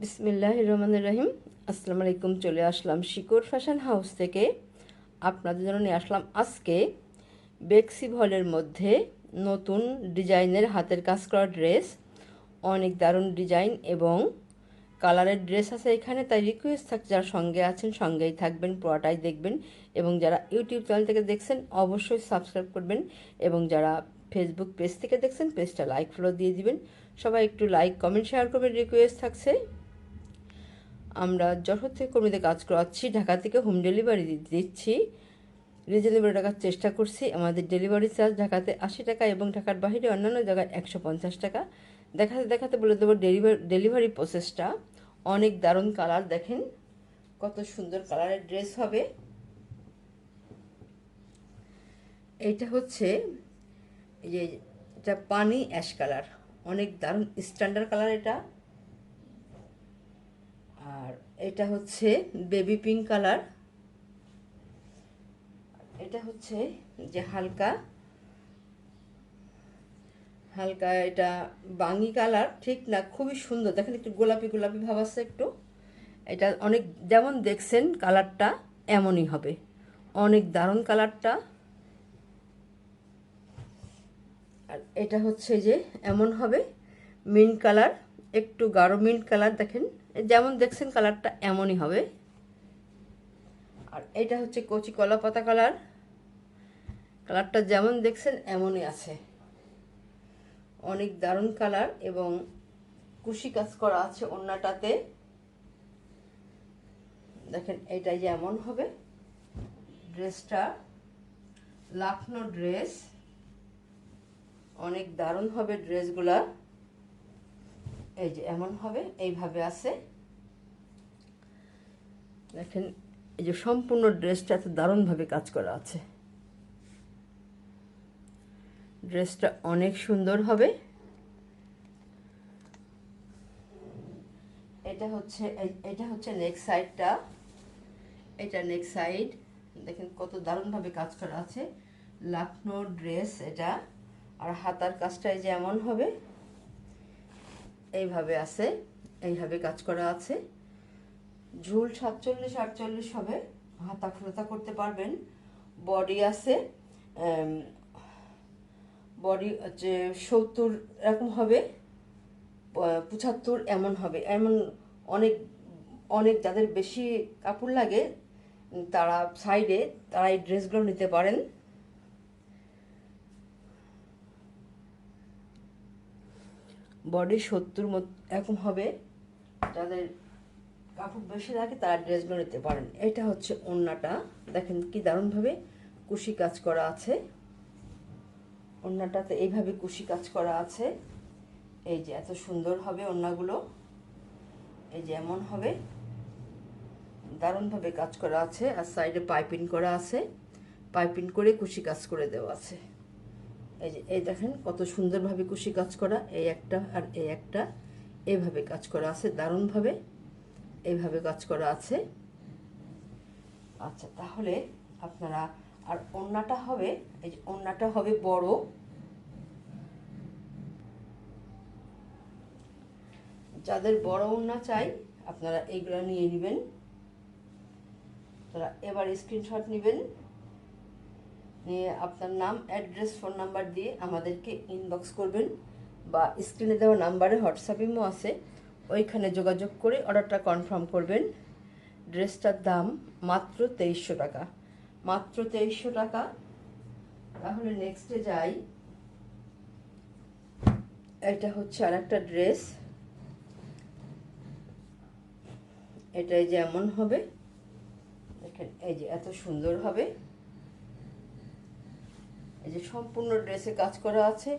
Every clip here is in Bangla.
বিসমিল্লাহির রহমানির রহিম। আসসালামু আলাইকুম। চলে আসলাম শিকোর ফ্যাশন হাউস থেকে। আপনাদের জন্য নিয়ে আসলাম আজকে বেক্সি ভলের মধ্যে নতুন ডিজাইনের হাতের কাজ করা ড্রেস। অনেক দারুণ ডিজাইন এবং কালারের ড্রেস আছে এখানে। তাই রিকোয়েস্ট থাকছে, যারা সঙ্গে আছেন সঙ্গেই থাকবেন, পুরোটাই দেখবেন। এবং যারা ইউটিউব চ্যানেল থেকে দেখছেন অবশ্যই সাবস্ক্রাইব করবেন। এবং যারা ফেসবুক পেজ থেকে দেখছেন পেজটা লাইক ফলো দিয়ে দিবেন। সবাই একটু লাইক কমেন্ট শেয়ার করবেন, রিকোয়েস্ট থাকছে। আমরা যশোর থেকে কর্মীদের কাজ করাচ্ছি, ঢাকা থেকে হোম ডেলিভারি দিচ্ছি। রিজনেবল টাকার চেষ্টা করছি। আমাদের ডেলিভারি চার্জ ঢাকাতে 80 টাকা এবং ঢাকার বাইরে অন্যান্য জায়গায় 150 টাকা। দেখাতে দেখাতে বলে দেবো ডেলিভারি প্রসেসটা। অনেক দারুণ কালার, দেখেন কত সুন্দর কালারের ড্রেস হবে। এইটা হচ্ছে এই যে এটা পানি অ্যাশ কালার, অনেক দারুণ স্ট্যান্ডার্ড কালার এটা। আর এটা হচ্ছে বেবি পিঙ্ক কালার। এটা হচ্ছে যে হালকা হালকা এটা বাঙ্গি কালার, ঠিক না, খুবই সুন্দর। দেখেন একটু গোলাপি গোলাপি ভাব আছে একটু। এটা অনেক, যেমন দেখছেন কালারটা এমনই হবে, অনেক দারুণ কালারটা। আর এটা হচ্ছে যে এমন হবে মিন্ট কালার, একটু গাঢ় মিন্ট কালার। দেখেন যেমন দেখছেন কালারটা এমনই হবে। আর এটা হচ্ছে কচি কলা পাতা কালার, কালারটা যেমন দেখছেন এমনই আছে, অনেক দারুণ কালার। এবং কুশি কাজ করা আছে ওড়নাটাতে। দেখেন এটাই যেমন হবে ড্রেসটা, লাখনো ড্রেস, অনেক দারুণ হবে ড্রেসগুলা। এই যে এমন হবে, এইভাবে আছে। দেখেন এই যে সম্পূর্ণ ড্রেসটা এত দারুণভাবে কাজ করা আছে। ড্রেসটা অনেক সুন্দর হবে। এটা হচ্ছে নেক সাইডটা। এটা নেক সাইড, দেখেন কত দারুণভাবে কাজ করা আছে। লাখনো ড্রেস এটা। আর হাতার কাজটা এই যে এমন হবে, এইভাবে আছে, এইভাবে কাজ করা আছে। ঝুল 47-48 হবে, হাতা ফুলতা করতে পারবেন। বডি আছে, বডি হচ্ছে 70 এরকম হবে, 75 এমন হবে। এমন অনেক অনেক যাদের বেশি কাপড় লাগে তারা সাইডে তারা এই ড্রেসগুলো নিতে পারেন। বডি 70 এরকম হবে, যাদের কাপড় বেশি লাগে তারা ড্রেসগুলো নিতে পারেন। এটা হচ্ছে ওড়নাটা, দেখেন কি দারুণভাবে কুশি কাজ করা আছে। ওড়নাটাতে এইভাবে কুশি কাজ করা আছে। এই যে এত সুন্দর হবে ওড়নাগুলো, এই যে এমন হবে, দারুণভাবে কাজ করা আছে। আর সাইডে পাইপিং করা আছে, পাইপিং করে কুশি কাজ করে দেওয়া আছে। এই যে এই দেখেন কত সুন্দরভাবে কুশি কাজ করা, এই একটা আর এই একটা এইভাবে কাজ করা আছে দারুণভাবে, এইভাবে কাজ করা আছে। আচ্ছা তাহলে আপনারা, আর ওড়নাটা হবে, এই যে ওড়নাটা হবে বড়। যাদের বড় ওড়না চাই আপনারা এইগুলো নিয়ে নেবেন। তারা এবার স্ক্রিনশট নেবেন, নিয়ে আপনার নাম, অ্যাড্রেস, ফোন নাম্বার দিয়ে আমাদেরকে ইনবক্স করবেন, বা স্ক্রিনে দেওয়া নাম্বারে হোয়াটসঅ্যাপ ইমো আছে, ওইখানে যোগাযোগ করে অর্ডারটা কনফার্ম করবেন। ড্রেসটার দাম মাত্র 2300 টাকা, মাত্র 2300 টাকা। তাহলে নেক্সটে যাই। এটা হচ্ছে আর একটা ড্রেস, এটাই যেমন হবে, দেখেন এই যে এত সুন্দর হবে। এই যে সম্পূর্ণ ড্রেসে কাজ করা আছে,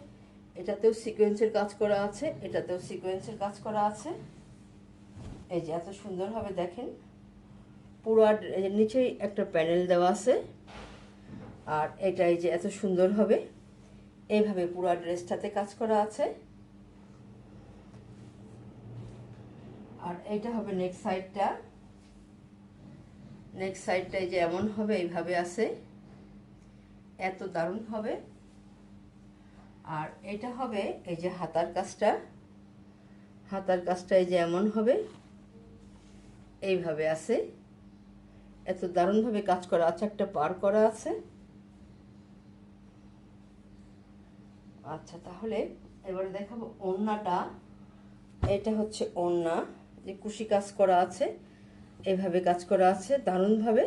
এটাতেও সিকোয়েন্সের কাজ করা আছে, এটাতেও সিকোয়েন্সের কাজ করা আছে। এই যে এত সুন্দর হবে, দেখেন পুরো নিচেই একটা প্যানেল দেওয়া আছে। আর এটা এই যে এত সুন্দর হবে, এইভাবে পুরো ড্রেসটাতে কাজ করা আছে। আর এইটা হবে নেক সাইডটা, নেক সাইডটা এই যে এমন হবে, এইভাবে আছে, এত দারুণ হবে। আর এটা হবে এই যে হাতার কাজটা, হাতার কাজটা এই যে এমন হবে, এইভাবে আছে, এত দারুণভাবে কাজ করা আছে, একটা পার করা আছে। আচ্ছা, তাহলে এবারে দেখাবো ওড়নাটা। এটা হচ্ছে ওড়না, যে কুশি কাজ করা আছে, এইভাবে কাজ করা আছে দারুণভাবে।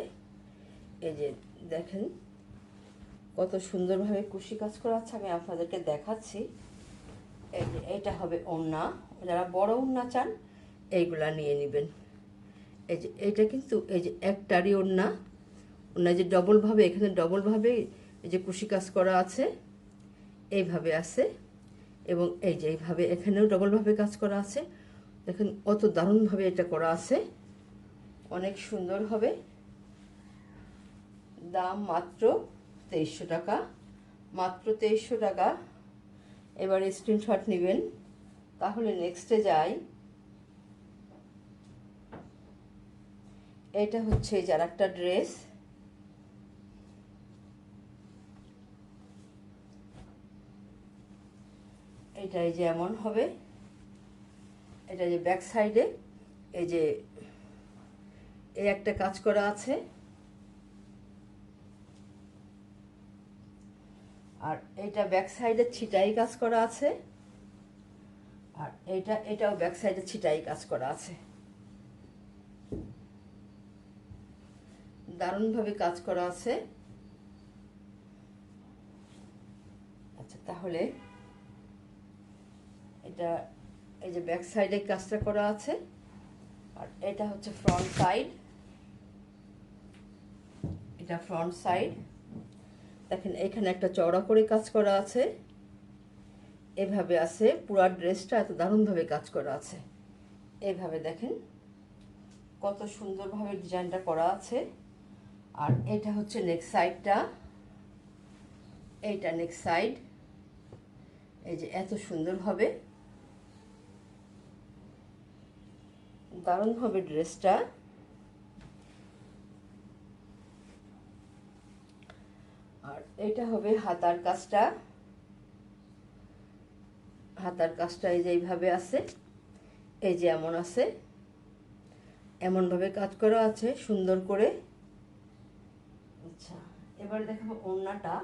এই যে দেখেন কত সুন্দরভাবে কুশি কাজ করা আছে, আমি আপনাদেরকে দেখাচ্ছি। এই যে এটা হবে ওড়না, যারা বড় ওড়না চান এইগুলা নিয়ে নেবেন। এই যে এইটা কিন্তু এই যে একটারই ওড়না, ওড়না যে ডবলভাবে, এখানে ডবলভাবে এই যে কুশি কাজ করা আছে, এইভাবে আছে। এবং এই যে এইভাবে এখানেও ডবলভাবে কাজ করা আছে। দেখেন অত দারুণভাবে এটা করা আছে, অনেক সুন্দর হবে। দাম মাত্র 2300 টাকা, মাত্র 2300 টাকা। এবার স্ক্রিনশট নেবেন। তাহলে নেক্সটে যাই। এটা হচ্ছে যার একটা ড্রেস, এটাই যেমন হবে। এটা যে ব্যাক সাইডে এই যে এই একটা কাজ করা আছে, আর এটা ব্যাক সাইডে ছিটাই কাজ করা আছে, আর এটাও ব্যাক সাইডে ছিটাই কাজ করা আছে। দারুণভাবে কাজ করা আছে। আচ্ছা, তাহলে এটা এই যে ব্যাক সাইডে কাজটা করা আছে, আর এটা হচ্ছে ফ্রন্ট সাইড। এটা ফ্রন্ট সাইড। দেখেন এখানে একটা চওড়া করে কাজ করা আছে, এভাবে আছে। পুরো ড্রেসটা এত দারুণভাবে কাজ করা আছে। এইভাবে দেখেন কত সুন্দরভাবে ডিজাইনটা করা আছে। আর এটা হচ্ছে নেক সাইডটা, এইটা নেক সাইড। এই যে এত সুন্দরভাবে দারুণ হবে ড্রেসটা। আর এটা হবে হাতার কাজটা। হাতার কাজটা এই যে এইভাবে আছে, এই যে এমন আছে, এমনভাবে কাজ করা আছে সুন্দর করে। আচ্ছা, এবার দেখাবো ওড়নাটা।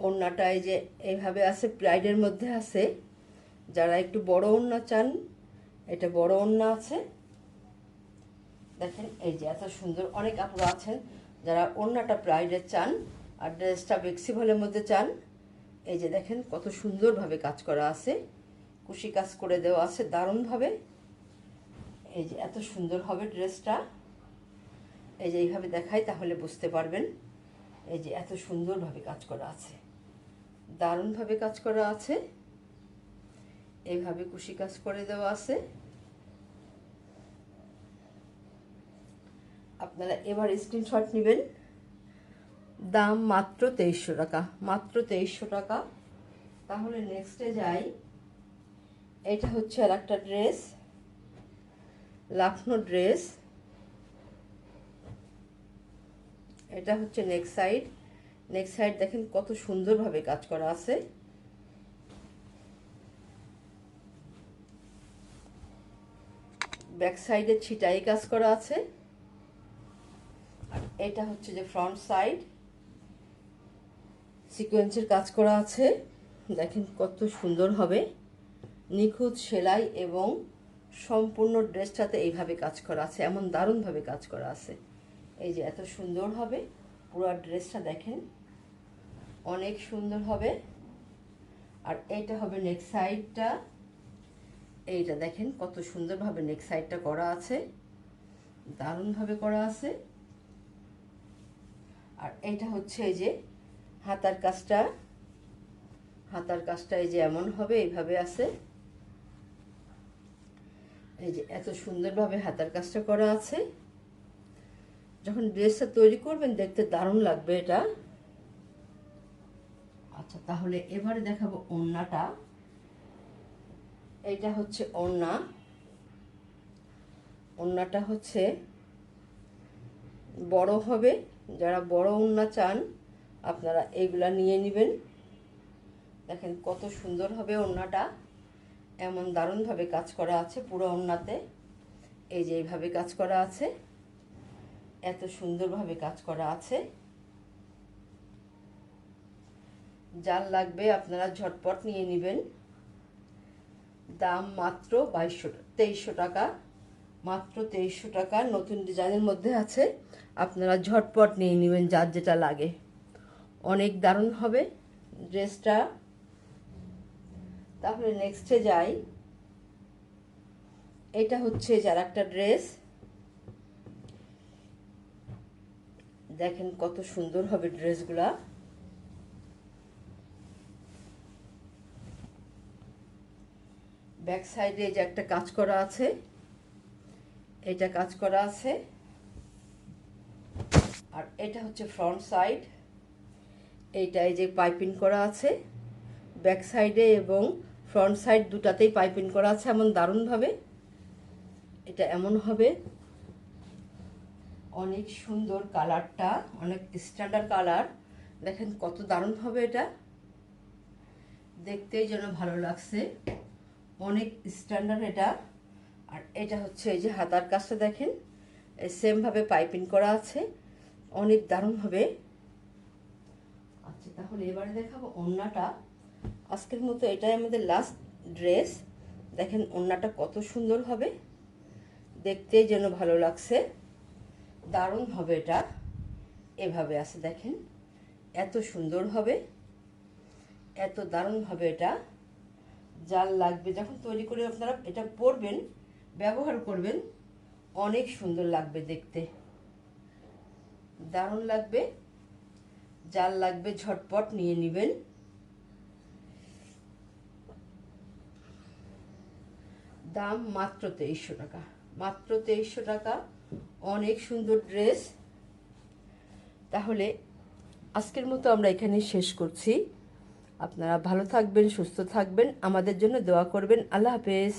ওড়নাটা এই যে এইভাবে আছে, প্রাইডের মধ্যে আছে। যারা একটু বড় ওড়না চান, এটা বড় ওড়না আছে। দেখেন এই যে এত সুন্দর, অনেক আপুরা আছেন যারা ওড়নাটা প্রাইডের চান আর ড্রেসটা বেক্সি ভলের মধ্যে চান। এই যে দেখেন কত সুন্দরভাবে কাজ করা আছে, কুশি কাজ করে দেওয়া আছে দারুণভাবে। এই যে এত সুন্দর হবে ড্রেসটা। এই যে এইভাবে দেখাই তাহলে বুঝতে পারবেন। এই যে এত সুন্দরভাবে কাজ করা আছে, দারুণভাবে কাজ করা আছে। এইভাবে কুশি কাজ করে দেওয়া আছে। আপনারা এবার স্ক্রিনশট নেবেন। দাম মাত্র 2300 টাকা, মাত্র 2300 টাকা। তাহলে নেক্সটে যাই। এটা হচ্ছে আর একটা ড্রেস, লাখনো ড্রেস। এটা হচ্ছে নেক সাইড। নেক সাইড দেখেন কত সুন্দরভাবে কাজ করা আছে। ব্যাক সাইডে ছিটাই কাজ করা আছে। আর এটা হচ্ছে যে ফ্রন্ট সাইড, সিকোয়েন্সের কাজ করা আছে। দেখেন কত সুন্দর হবে, নিখুঁত সেলাই এবং সম্পূর্ণ ড্রেসটাতে এইভাবে কাজ করা আছে, এমন দারুণভাবে কাজ করা আছে। এই যে এত সুন্দর হবে পুরো ড্রেসটা, দেখেন অনেক সুন্দর হবে। আর এইটা হবে নেক সাইডটা। এইটা দেখেন কত সুন্দরভাবে নেক সাইডটা করা আছে, দারুণভাবে করা আছে। আর এইটা হচ্ছে এই যে হাতার কাজটা। হাতার কাজটা এই যে এমন হবে, এইভাবে আছে। এই যে এত সুন্দরভাবে হাতার কাজটা করা আছে। যখন ড্রেসটা তৈরি করবেন দেখতে দারুণ লাগবে এটা। আচ্ছা, তাহলে এবারে দেখাবো ওড়নাটা। এইটা হচ্ছে ওড়না। ওড়নাটা হচ্ছে বড় হবে, যারা বড় ওড়না চান আপনারা এইগুলা নিয়ে নেবেন। দেখেন কত সুন্দর হবে ওড়নাটা, এমন দারুণভাবে কাজ করা আছে পুরো ওড়নাতে। এই যে এইভাবে কাজ করা আছে, এত সুন্দরভাবে কাজ করা আছে। যার লাগবে আপনারা ঝটপট নিয়ে নেবেন। দাম মাত্র 2300 টাকা, মাত্র 2300 টাকা। নতুন ডিজাইনের মধ্যে আছে, আপনারা ঝটপট নিয়ে নেবেন যার যেটা লাগে। অনেক দারুণ হবে ড্রেসটা। তাহলে নেক্সটে যাই। এটা হচ্ছে যার একটা ড্রেস, দেখেন কত সুন্দর হবে ড্রেসগুলা। ব্যাক সাইডে যে একটা কাজ করা আছে, এটা কাজ করা আছে, আর এটা হচ্ছে ফ্রন্ট সাইড। এইটাই যে পাইপিং করা আছে ব্যাক সাইডে এবং ফ্রন্ট সাইড দুটাতেই পাইপিং করা আছে এমন দারুণভাবে। এটা এমন হবে, অনেক সুন্দর কালারটা, অনেক স্ট্যান্ডার্ড কালার। দেখেন কত দারুণ হবে এটা, দেখতেই যেন ভালো লাগছে, অনেক স্ট্যান্ডার্ড এটা। আর এটা হচ্ছে এই যে হাতার কাজটা দেখেন সেমভাবে পাইপিং করা আছে, অনেক দারুণ হবে। আচ্ছা, তাহলে এবারে দেখাবো ওড়নাটা। আজকের মতো এটাই আমাদের লাস্ট ড্রেস। দেখেন ওড়নাটা কত সুন্দর হবে, দেখতেই যেন ভালো লাগছে, দারুণ হবে এটা। এভাবে আছে দেখেন, এত সুন্দর হবে, এত দারুণ হবে এটা। যার লাগবে যখন তৈরি করে আপনারা এটা পরবেন, ব্যবহার করবেন, অনেক সুন্দর লাগবে দেখতে, দারুণ লাগবে। যার লাগবে ঝটপট নিয়ে নেবেন। দাম মাত্র 2300 টাকা, মাত্র 2300 টাকা। অনেক সুন্দর ড্রেস। তাহলে আজকের মতো আমরা এখানে শেষ করছি। আপনারা ভালো থাকবেন, সুস্থ থাকবেন, আমাদের জন্য দোয়া করবেন। আল্লাহ হাফেজ।